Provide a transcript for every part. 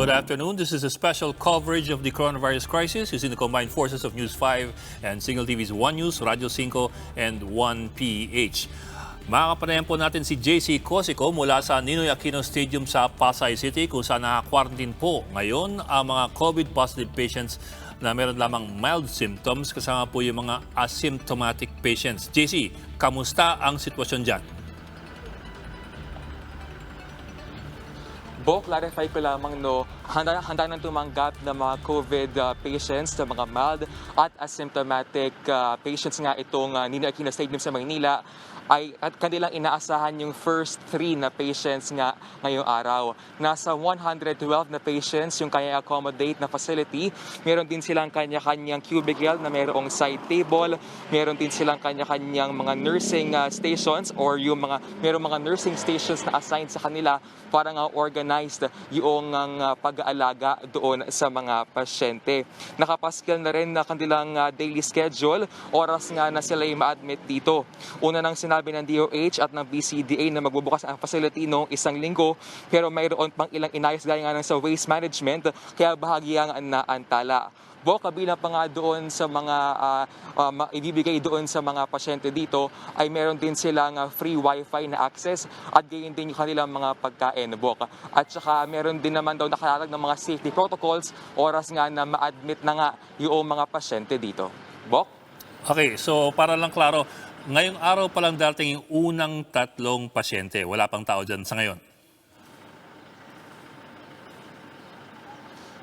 Good afternoon. This is a special coverage of the coronavirus crisis using the combined forces of News 5 and Signal TV's 1 News, Radio 5 and 1PH. Makakapanayan po natin si JC Cosico mula sa Ninoy Aquino Stadium sa Pasay City kung saan naka-quarantine po ngayon ang mga COVID-positive patients na meron lamang mild symptoms kasama po yung mga asymptomatic patients. JC, kamusta ang sitwasyon dyan? Clarify ko lamang handa nang tumanggap ng mga COVID patients, ng mga mild at asymptomatic patients nga itong Ninoy Aquino Stadium sa Maynila at kanilang inaasahan yung first 3 na patients nga ngayong araw. Nasa 112 na patients yung kaya accommodate na facility. Meron din silang kanya-kanyang cubicle na mayroong side table. Meron din silang kanya-kanyang mga nursing stations or yung merong mga nursing stations na assigned sa kanila para nga organized yung pag-aalaga doon sa mga pasyente. Nakapaskil na rin na kanilang daily schedule, oras nga na sila ma-admit dito. Una nang sinabi ng DOH at ng BCDA na magbubukas ang facility noong 1 linggo, pero mayroon pang ilang inayos gaya nga sa waste management, kaya bahagyang naantala. Kabilang pa nga doon sa mga ibibigay doon sa mga pasyente dito ay meron din silang free wifi na access at gayon din yung kanilang mga pagkain, At saka meron din naman daw nakalatag ng mga safety protocols oras nga na ma-admit na nga yung mga pasyente dito. Okay, so para lang klaro, ngayong araw pa lang darating yung unang 3 pasyente. Wala pang tao dyan sa ngayon.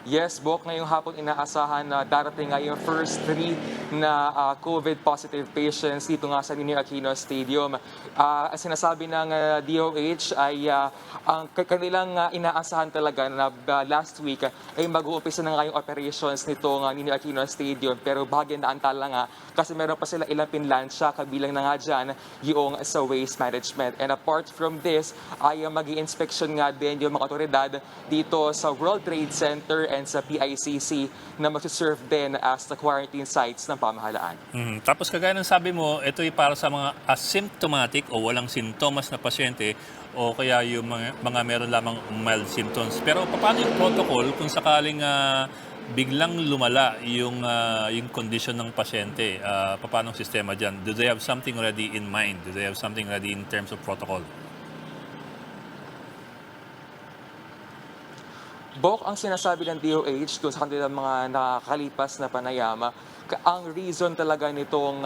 Yes, ngayong hapon inaasahan na darating nga yung first 3 na COVID-positive patients dito nga sa Ninoy Aquino Stadium. Sinasabi ng DOH ay ang kanilang inaasahan talaga na last week ay mag-uumpisa na nga yung operations nitong Ninoy Aquino Stadium, pero bahagyan na antala nga kasi meron pa sila ilang pinlansya, kabilang na nga dyan yung sa waste management. And apart from this, ay mag-i-inspection nga din yung mga otoridad dito sa World Trade Center and sa PICC na mag-serve din as the quarantine sites ng pamahalaan. Tapos kagaya ng sabi mo, ito ay para sa mga asymptomatic o walang sintomas na pasyente o kaya yung mga meron lamang mild symptoms. Pero paano yung protocol kung sakaling biglang lumala yung condition ng pasyente? Paano ang sistema dyan? Do they have something already in mind? Do they have something ready in terms of protocol? Ang sinasabi ng DOH doon sa kanilang mga nakakalipas na panayama, ang reason talaga nitong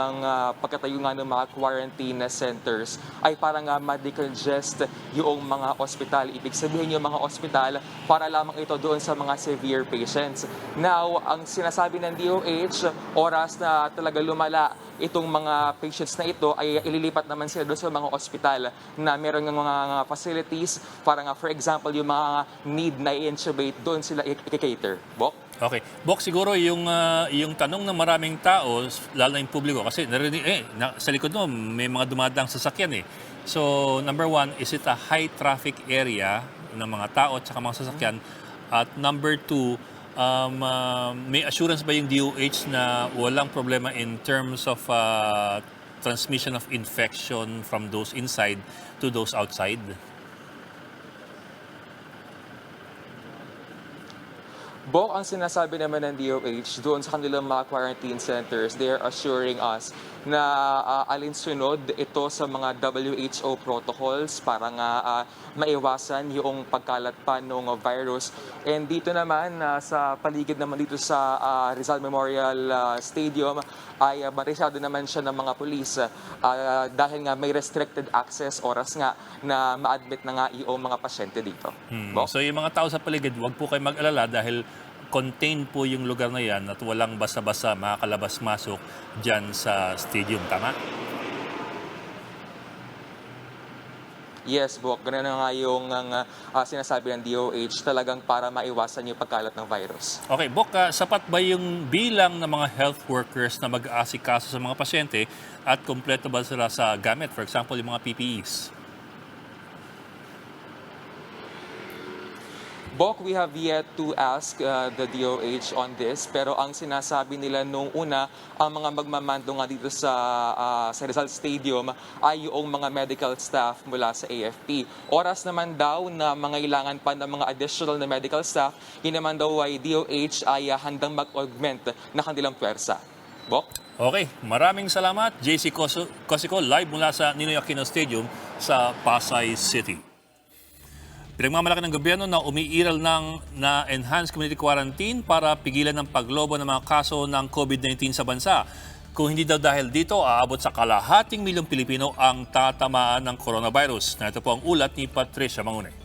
pagkatayo nga ng mga quarantine centers ay para nga ma-decongest yung mga ospital. Ibig sabihin yung mga ospital para lamang ito doon sa mga severe patients. Now, ang sinasabi ng DOH, oras na talaga lumala itong mga patients na ito ay ililipat naman sila doon sa mga ospital na meron ng mga facilities para nga, for example, yung mga need na i-intubate, doon sila i-cater. Okay. Siguro yung tanong ng maraming tao, lalo na yung publiko, kasi narinig, sa likod mo may mga dumadang sasakyan . So, number 1, is it a high traffic area ng mga tao at saka mga sasakyan? At number 2, may assurance ba yung DOH na walang problema in terms of transmission of infection from those inside to those outside? Ang sinasabi naman ng DOH doon sa kanilang mga quarantine centers, they are assuring us na alinsunod ito sa mga WHO protocols para nga maiwasan yung pagkalat pa ng virus. And dito naman, sa paligid naman dito sa Rizal Memorial Stadium, ay marisado naman siya ng mga pulis dahil nga may restricted access oras nga na ma-admit na nga yung mga pasyente dito. So yung mga tao sa paligid, huwag po kayo mag-alala dahil contained po yung lugar na yan at walang basa-basa makakalabas-masok dyan sa stadium, tama? Yes, ganun na nga yung sinasabi ng DOH, talagang para maiwasan yung pagkalat ng virus. Okay, sapat ba yung bilang ng mga health workers na mag-aasikaso sa mga pasyente at kompleto ba sila sa gamit? For example, yung mga PPEs? Bok, we have yet to ask the DOH on this, pero ang sinasabi nila nung una, ang mga magmamando nga dito sa Rizal Stadium ay yung mga medical staff mula sa AFP. Oras naman daw na mangailangan pa ng mga additional na medical staff, yun naman daw ay DOH ay handang mag-augment na kanilang pwersa. Bok? Okay, maraming salamat. JC Cosico, live mula sa Ninoy Aquino Stadium sa Pasay City. Pinagmamalaki ng gobyerno na umiiral na enhanced community quarantine para pigilan ng paglobo ng mga kaso ng COVID-19 sa bansa. Kung hindi daw dahil dito, aabot sa kalahating milyong Pilipino ang tatamaan ng coronavirus. Na ito po ang ulat ni Patricia Mangune.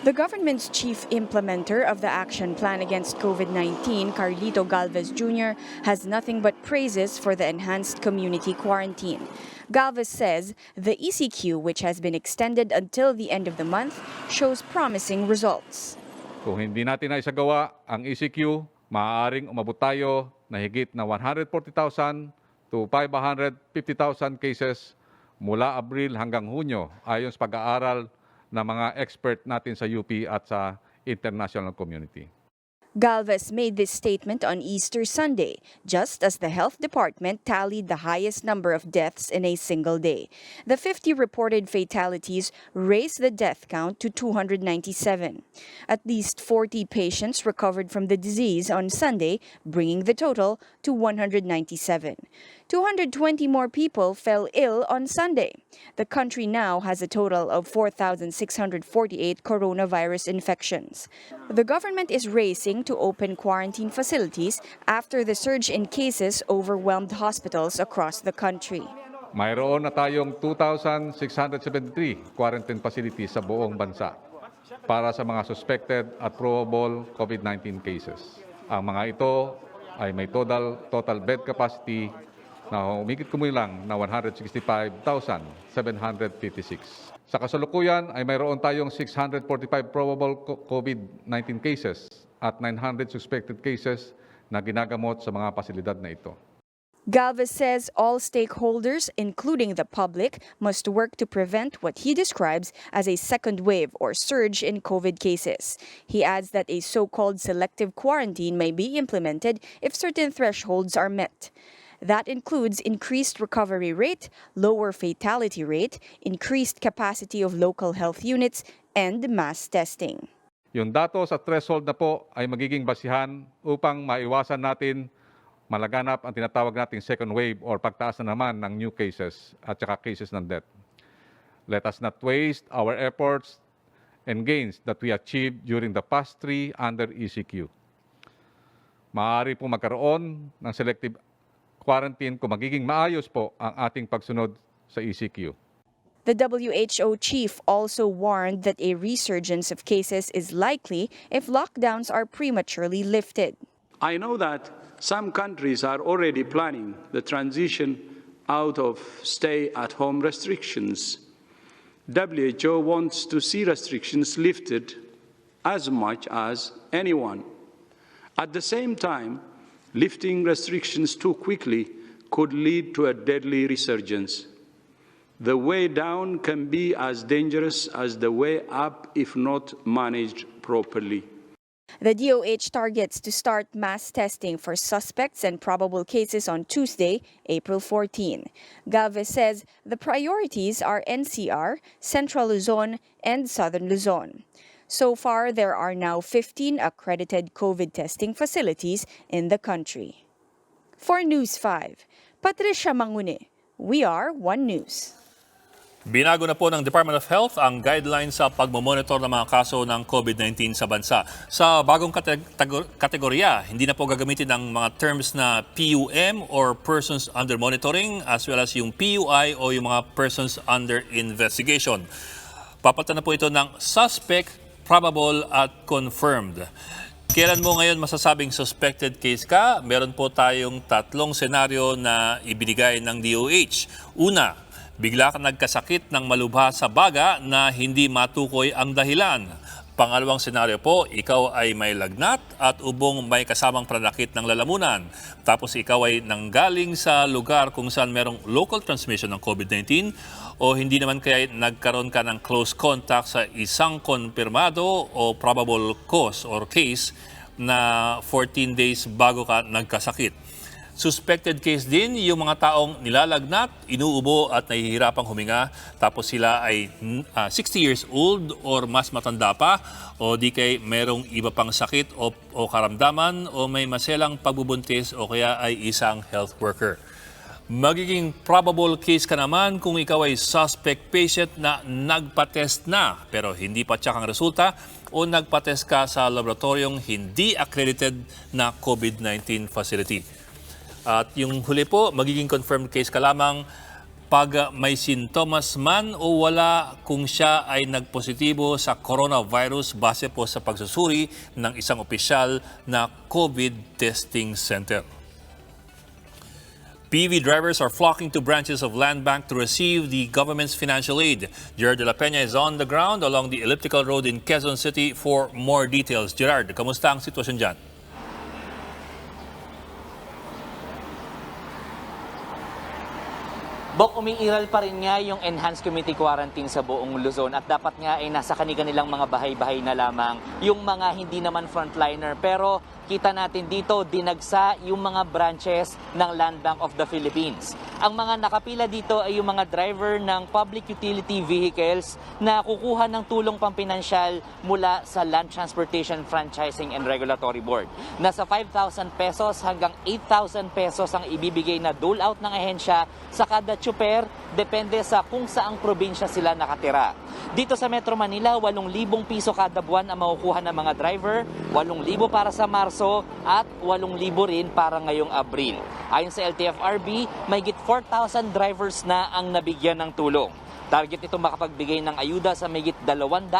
The government's chief implementer of the action plan against COVID-19, Carlito Galvez Jr., has nothing but praises for the enhanced community quarantine. Galvez says the ECQ, which has been extended until the end of the month, shows promising results. Kung hindi natin na isagawa ang ECQ, maaaring umabot tayo na higit na 140,000 to 550,000 cases mula Abril hanggang Hunyo ayon sa pag-aaral ng mga expert natin sa UP at sa international community. Galvez made this statement on Easter Sunday, just as the health department tallied the highest number of deaths in a single day. The 50 reported fatalities raised the death count to 297. At least 40 patients recovered from the disease on Sunday, bringing the total to 197. 220 more people fell ill on Sunday. The country now has a total of 4,648 coronavirus infections. The government is racing to open quarantine facilities after the surge in cases overwhelmed hospitals across the country. Mayroon na tayong 2,673 quarantine facilities sa buong bansa para sa mga suspected at probable COVID-19 cases. Ang mga ito ay may total bed capacity na humigit kumulang na 165,756. Sa kasalukuyan ay mayroon tayong 645 probable COVID-19 cases at 900 suspected cases na ginagamot sa mga pasilidad na ito. Galvez says all stakeholders, including the public, must work to prevent what he describes as a second wave or surge in COVID cases. He adds that a so-called selective quarantine may be implemented if certain thresholds are met. That includes increased recovery rate, lower fatality rate, increased capacity of local health units, and mass testing. Yung datos at threshold na po ay magiging basihan upang maiwasan natin malaganap ang tinatawag nating second wave or pagtaas na naman ng new cases at saka cases ng death. Let us not waste our efforts and gains that we achieved during the past 3 under ECQ. Maaari po magkaroon ng selective quarantine kung magiging maayos po ang ating pagsunod sa ECQ. The WHO chief also warned that a resurgence of cases is likely if lockdowns are prematurely lifted. I know that some countries are already planning the transition out of stay-at-home restrictions. WHO wants to see restrictions lifted as much as anyone. At the same time, lifting restrictions too quickly could lead to a deadly resurgence. The way down can be as dangerous as the way up if not managed properly. The DOH targets to start mass testing for suspects and probable cases on Tuesday, April 14. Galvez says the priorities are NCR, Central Luzon, and Southern Luzon. So far, there are now 15 accredited COVID testing facilities in the country. For News 5, Patricia Mangune, we are One News. Binago na po ng Department of Health ang guidelines sa pagmomonitor ng mga kaso ng COVID-19 sa bansa. Sa bagong kategorya, hindi na po gagamitin ang mga terms na PUM or Persons Under Monitoring as well as yung PUI o yung mga Persons Under Investigation. Papalitan na po ito ng Suspect, Probable at Confirmed. Kailan mo ngayon masasabing suspected case ka? Meron po tayong 3 senaryo na ibinigay ng DOH. Una, bigla ka nagkasakit ng malubha sa baga na hindi matukoy ang dahilan. Pangalawang senaryo po, ikaw ay may lagnat at ubong may kasamang pananakit ng lalamunan. Tapos ikaw ay nanggaling sa lugar kung saan merong local transmission ng COVID-19 o hindi naman kaya nagkaroon ka ng close contact sa isang konfirmado o probable cause or case na 14 days bago ka nagkasakit. Suspected case din yung mga taong nilalagnat, inuubo at nahihirapang huminga tapos sila ay 60 years old or mas matanda pa o di kay merong iba pang sakit o karamdaman o may maselang pagbubuntis o kaya ay isang health worker. Magiging probable case ka naman kung ikaw ay suspect patient na nagpa-test na pero hindi pa tsak ang resulta o nagpa-test ka sa laboratoryong hindi accredited na COVID-19 facility. At yung huli po, magiging confirmed case ka lamang pag may sintomas man o wala kung siya ay nagpositibo sa coronavirus base po sa pagsusuri ng isang opisyal na COVID testing center. PV drivers are flocking to branches of Land Bank to receive the government's financial aid. Gerard de la Peña is on the ground along the elliptical road in Quezon City for more details. Gerard, kamusta ang sitwasyon dyan? Bok, umiiral pa rin nga yung enhanced community quarantine sa buong Luzon at dapat nga ay nasa kanilang mga bahay-bahay na lamang yung mga hindi naman frontliner. Pero kita natin dito, dinagsa yung mga branches ng Land Bank of the Philippines. Ang mga nakapila dito ay yung mga driver ng public utility vehicles na kukuha ng tulong pampinansyal mula sa Land Transportation Franchising and Regulatory Board. Nasa 5,000 pesos hanggang 8,000 pesos ang ibibigay na dole out ng ahensya sa kada tsuper, depende sa kung saang probinsya sila nakatira. Dito sa Metro Manila, 8,000 piso kada buwan ang makukuha ng mga driver, 8,000 para sa Marso at 8,000 rin para ngayong Abril. Ayon sa LTFRB, may higit 4,000 drivers na ang nabigyan ng tulong. Target ito makapagbigay ng ayuda sa mahigit 200,000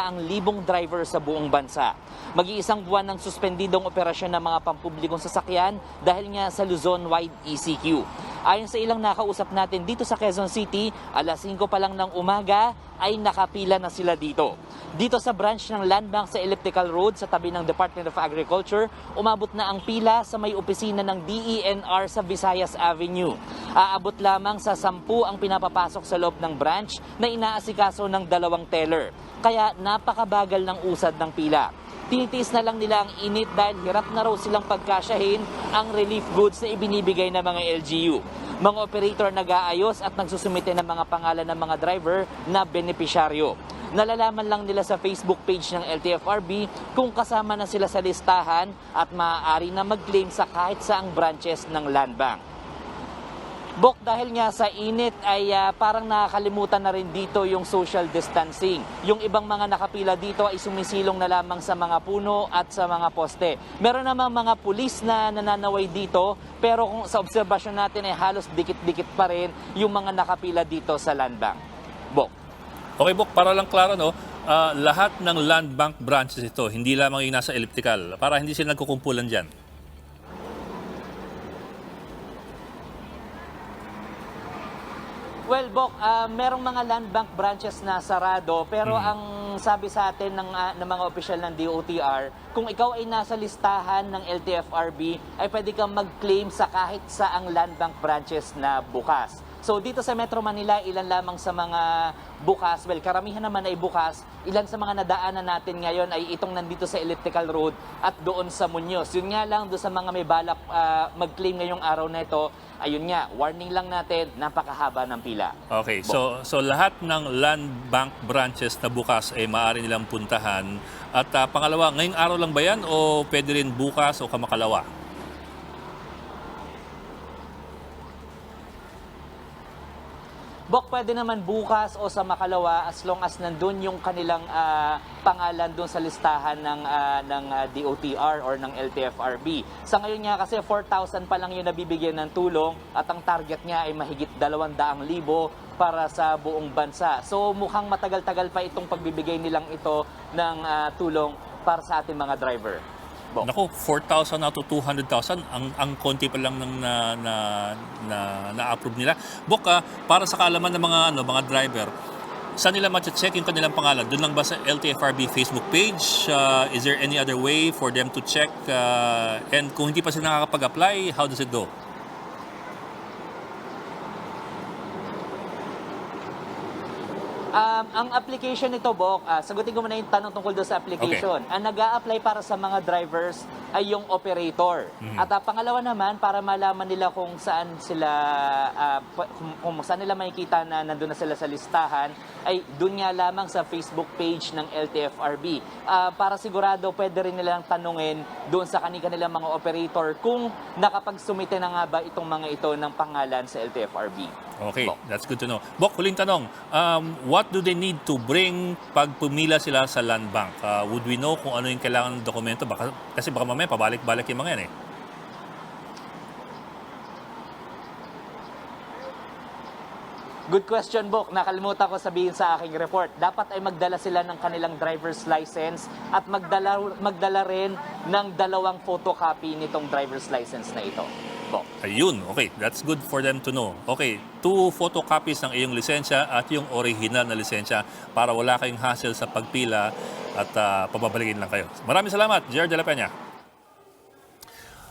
driver sa buong bansa. Mag-iisang buwan ng suspendidong operasyon ng mga pampublikong sasakyan dahil nga sa Luzon-wide ECQ. Ayon sa ilang nakausap natin dito sa Quezon City, alas 5 pa lang ng umaga ay nakapila na sila dito. Dito sa branch ng Land Bank sa Elliptical Road sa tabi ng Department of Agriculture, umabot na ang pila sa may opisina ng DENR sa Visayas Avenue. Aabot lamang sa 10 ang pinapapasok sa loob ng branch na inaasikaso ng 2 teller. Kaya napakabagal ng usad ng pila. Tinitiis na lang nila ang init dahil hirap na raw silang pagkasyahin ang relief goods na ibinibigay ng mga LGU. Mga operator nag-aayos at nagsusumite ng mga pangalan ng mga driver na benepisyaryo. Nalalaman lang nila sa Facebook page ng LTFRB kung kasama na sila sa listahan at maaari na mag-claim sa kahit saang branches ng Land Bank. Bok, dahil nga sa init ay parang nakakalimutan na rin dito yung social distancing. Yung ibang mga nakapila dito ay sumisilong na lamang sa mga puno at sa mga poste. Meron namang mga pulis na nananaway dito, pero kung sa obserbasyon natin ay halos dikit-dikit pa rin yung mga nakapila dito sa Land Bank. Bok. Okay, Bok, para lang klaro, no? Lahat ng Land Bank branches ito, hindi lamang yung nasa elliptical, para hindi sila nagkukumpulan dyan. Well, Bok, merong mga Land Bank branches na sarado, pero ang sabi sa atin ng mga opisyal ng DOTR, kung ikaw ay nasa listahan ng LTFRB, ay pwede kang mag-claim sa kahit saang Land Bank branches na bukas. So dito sa Metro Manila, ilan lamang sa mga bukas, well, karamihan naman ay bukas. Ilan sa mga nadaanan natin ngayon ay itong nandito sa Elliptical Road at doon sa Muñoz. Yun nga lang, doon sa mga may balak mag-claim ngayong araw na ito, ayun nga, warning lang natin, napakahaba ng pila. Okay, so lahat ng Land Bank branches na bukas ay maaari nilang puntahan. At pangalawa, ngayong araw lang ba yan o pwede rin bukas o kamakalawa? Bok, pwede naman bukas o sa makalawa as long as nandun yung kanilang pangalan doon sa listahan ng DOTR or ng LTFRB. Sa ngayon nga kasi 4,000 pa lang yung nabibigyan ng tulong at ang target niya ay mahigit 200,000 para sa buong bansa. So mukhang matagal-tagal pa itong pagbibigay nilang ito ng tulong para sa ating mga driver. Bok. Naku, 4,000 na to 200,000, ang konti pa lang ng na-approve nila. Bok, para sa kaalaman ng mga driver, saan nila ma-check yung kanilang pangalan? Doon lang ba sa LTFRB Facebook page? Is there any other way for them to check? And kung hindi pa sila nakakapag-apply, how does it go? Ang application nito, Bok, sagutin ko muna yung tanong tungkol doon sa application. Ang nag-a-apply para sa mga drivers ay yung operator. At pangalawa naman, para malaman nila kung saan sila, kung saan nila makikita na nandun na sila sa listahan, ay doon nga lamang sa Facebook page ng LTFRB. Para sigurado, pwede rin nilang tanungin doon sa kanilang mga operator kung nakapagsumite na nga ba itong mga ito ng pangalan sa LTFRB. Okay, Bok. that's good to know. Bok, huling tanong. What do they need to bring pag pumila sila sa land bank? Would we know kung ano yung kailangan ng dokumento? Kasi baka mamaya pabalik-balik yung mga yan eh. Good question, Bok. Nakalimutan ko sabihin sa aking report. Dapat ay magdala sila ng kanilang driver's license at magdala rin ng 2 photocopy nitong driver's license na ito. Bok. Ayun, okay. That's good for them to know. Okay, 2 photocopies ng iyong lisensya at yung original na lisensya para wala kayong hassle sa pagpila at pababalikin lang kayo. Maraming salamat, Jared de la Peña.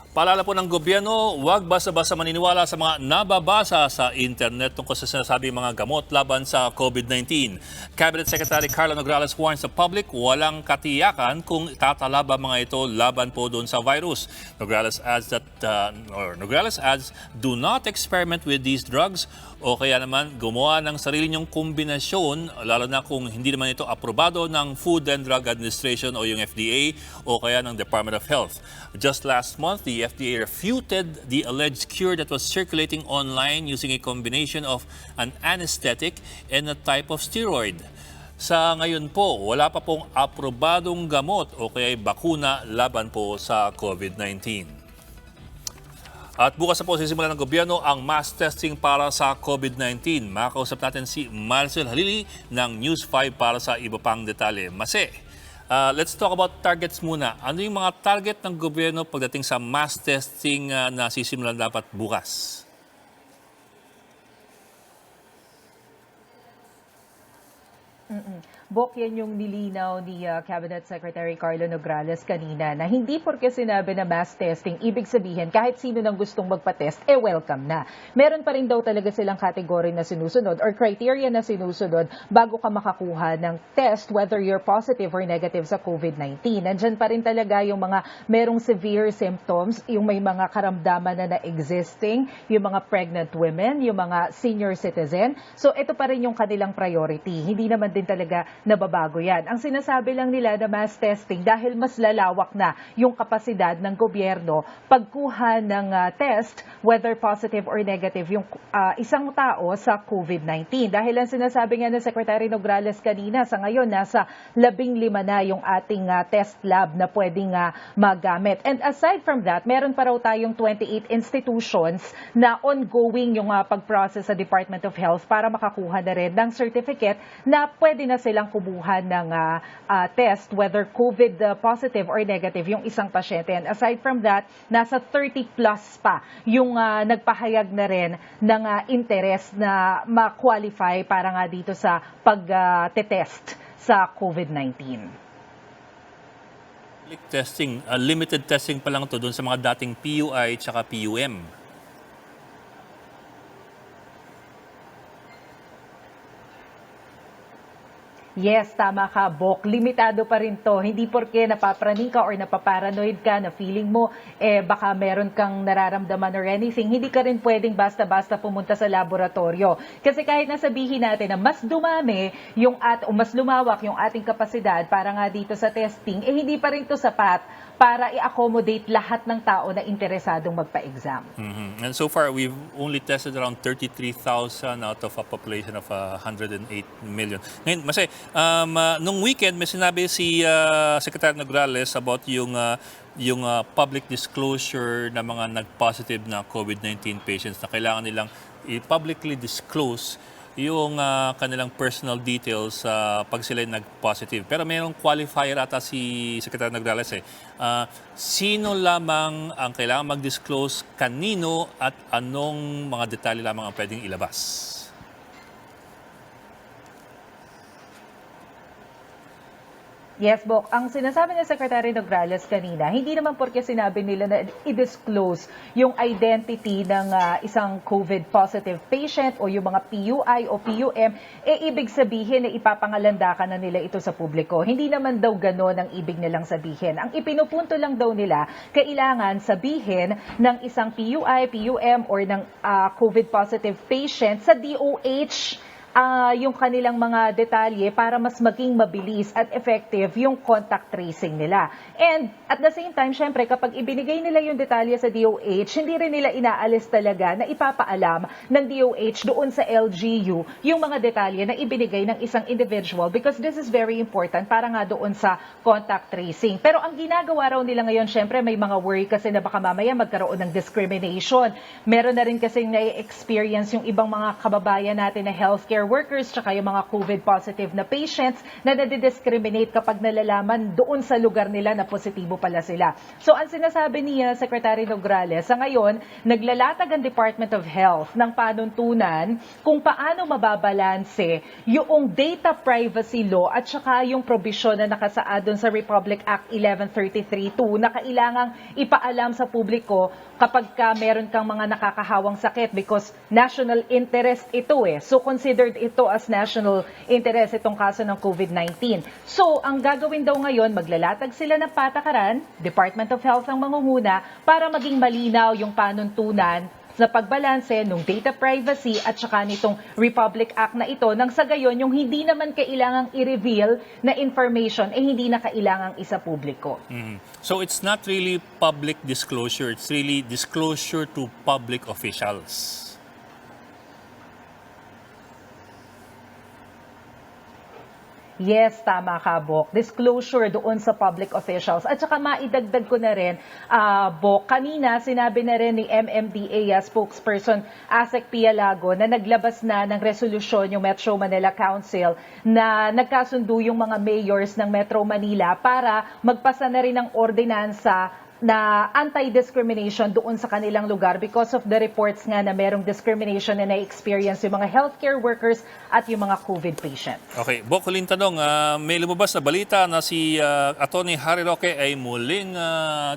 Paalala po ng gobyerno, huwag basta-basta maniniwala sa mga nababasa sa internet tungkol sa sinasabing mga gamot laban sa COVID-19. Cabinet Secretary Carla Nograles warns the public walang katiyakan kung tatala ba mga ito laban po doon sa virus. Nograles adds, do not experiment with these drugs o kaya naman gumawa ng sarili niyong kombinasyon lalo na kung hindi naman ito aprobado ng Food and Drug Administration o yung FDA o kaya ng Department of Health. Just last month, the FDA refuted the alleged cure that was circulating online using a combination of an anesthetic and a type of steroid. Sa ngayon po, wala pa pong aprobadong gamot o kaya bakuna laban po sa COVID-19. At bukas na po sisimulan ng gobyerno ang mass testing para sa COVID-19. Makakausap natin si Marcel Halili ng News 5 para sa iba pang detalye. Mase, let's talk about targets muna. Ano yung mga target ng gobyerno pagdating sa mass testing na sisimulan dapat bukas? Bok, yan yung nilinaw ni Cabinet Secretary Carlo Nograles kanina na hindi porke sinabi na mass testing, ibig sabihin kahit sino nang gustong magpa-test, welcome na. Meron pa rin daw talaga silang category na sinusunod or criteria na sinusunod bago ka makakuha ng test whether you're positive or negative sa COVID-19. Nandyan pa rin talaga yung mga merong severe symptoms, yung may mga karamdaman na existing, yung mga pregnant women, yung mga senior citizen. So ito pa rin yung kanilang priority. Hindi naman din talaga nababago yan. Ang sinasabi lang nila na mass testing dahil mas lalawak na yung kapasidad ng gobyerno pagkuha ng test whether positive or negative yung isang tao sa COVID-19. Dahil ang sinasabi nga ng Secretary Nograles kanina, sa ngayon nasa 15 na yung ating test lab na pwedeng magamit. And aside from that, meron pa raw tayong 28 institutions na ongoing yung pag-process sa Department of Health para makakuha na rin ng certificate na pwede na silang kumuha ng test whether COVID positive or negative yung isang pasyente. And aside from that, nasa 30 plus pa yung nagpahayag na rin ng interest na ma-qualify para nga dito sa pag-test sa COVID-19. Testing, limited testing pa lang to doon sa mga dating PUI at PUM. Yes, tama ka, Bok. Limitado pa rin to. Hindi porke napapraning ka or napaparanoid ka na feeling mo, baka meron kang nararamdaman or anything, hindi ka rin pwedeng basta-basta pumunta sa laboratorio. Kasi kahit nasabihin natin na mas dumami o mas lumawak yung ating kapasidad para nga dito sa testing, hindi pa rin to sapat para i-accommodate lahat ng tao na interesadong magpa-exam. And so far, we've only tested around 33,000 out of a population of 108 million. Ngayon, Mase, nung weekend, may sinabi si Secretary Nograles about yung public disclosure ng mga nag-positive na COVID-19 patients na kailangan nilang i-publicly disclose yung kanilang personal details pag sila nag-positive. Pero mayroong qualifier ata si Secretary Nograles sino lamang ang kailangan mag-disclose, kanino at anong mga detalye lamang ang pwedeng ilabas? Yes, Bok. Ang sinasabi ni Secretary Nograles kanina, hindi naman porke sinabi nila na i-disclose yung identity ng isang COVID-positive patient o yung mga PUI o PUM, ibig sabihin na ipapangalandakan na nila ito sa publiko. Hindi naman daw gano'n ang ibig nilang sabihin. Ang ipinupunto lang daw nila, kailangan sabihin ng isang PUI, PUM or ng COVID-positive patient sa DOH yung kanilang mga detalye para mas maging mabilis at effective yung contact tracing nila. And at the same time, syempre, kapag ibinigay nila yung detalye sa DOH, hindi rin nila inaalis talaga na ipapaalam ng DOH doon sa LGU yung mga detalye na ibinigay ng isang individual because this is very important para nga doon sa contact tracing. Pero ang ginagawa raw nila ngayon, syempre, may mga worry kasi na baka mamaya magkaroon ng discrimination. Meron na rin kasi na-experience yung ibang mga kababayan natin na healthcare workers tsaka yung mga COVID-positive na patients na nadidiscriminate kapag nalalaman doon sa lugar nila na positibo pala sila. So ang sinasabi ni Secretary Nograles, sa ngayon, naglalatag ang Department of Health ng panuntunan kung paano mababalanse yung data privacy law at saka yung probisyon na nakasaad doon sa Republic Act 1133-2 na kailangang ipaalam sa publiko kapag meron kang mga nakakahawang sakit because national interest ito So considered ito as national interest itong kaso ng COVID-19. So ang gagawin daw ngayon, maglalatag sila ng patakaran, Department of Health ang mangunguna para maging malinaw yung panuntunan sa pagbalanse ng data privacy at saka nitong Republic Act na ito nang sa gayon yung hindi naman kailangang i-reveal na information hindi na kailangang isa publiko. So it's not really public disclosure, it's really disclosure to public officials. Yes, tama ka, Bok. Disclosure doon sa public officials. At saka maidagdag ko na rin, Bok, kanina sinabi na rin ni MMDA spokesperson Asek Pialago na naglabas na ng resolusyon yung Metro Manila Council na nagkasundo yung mga mayors ng Metro Manila para magpasa na rin ng ordinansa na anti-discrimination doon sa kanilang lugar because of the reports nga na merong discrimination na na-experience yung mga healthcare workers at yung mga COVID patients. Okay, Bok, huling tanong, may lumabas na balita na si Atty. Harry Roque ay muling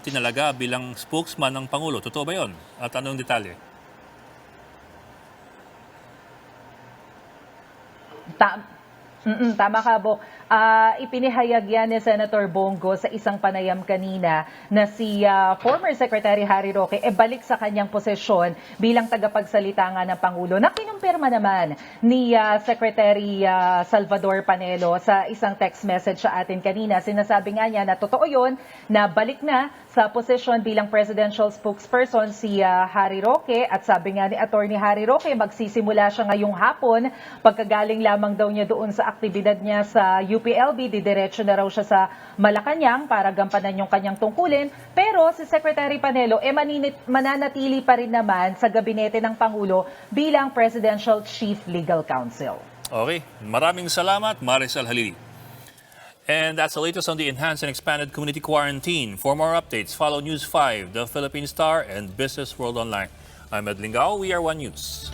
tinalaga bilang spokesman ng Pangulo. Totoo ba yun? At anong detalye? Tama ka, Bok. Ipinahayag yan ni Senator Bongo sa isang panayam kanina na si former Secretary Harry Roque balik sa kanyang posisyon bilang tagapagsalita nga ng Pangulo na kinumpirma naman ni Secretary Salvador Panelo sa isang text message sa atin kanina. Sinasabi nga niya na totoo yun, na balik na sa posisyon bilang presidential spokesperson si Harry Roque at sabi nga ni Atty. Harry Roque magsisimula siya ngayong hapon pagkagaling lamang daw niya doon sa aktibidad niya sa UPLB, didiretso na raw siya sa Malacanang para gampanan yung kanyang tungkulin. Pero si Secretary Panelo mananatili pa rin naman sa gabinete ng Pangulo bilang Presidential Chief Legal Counsel. Okay, maraming salamat, Maricel Halili. And that's the latest on the enhanced and expanded community quarantine. For more updates, follow News 5, The Philippine Star, and Business World Online. I'm Ed Lingao. We are One News.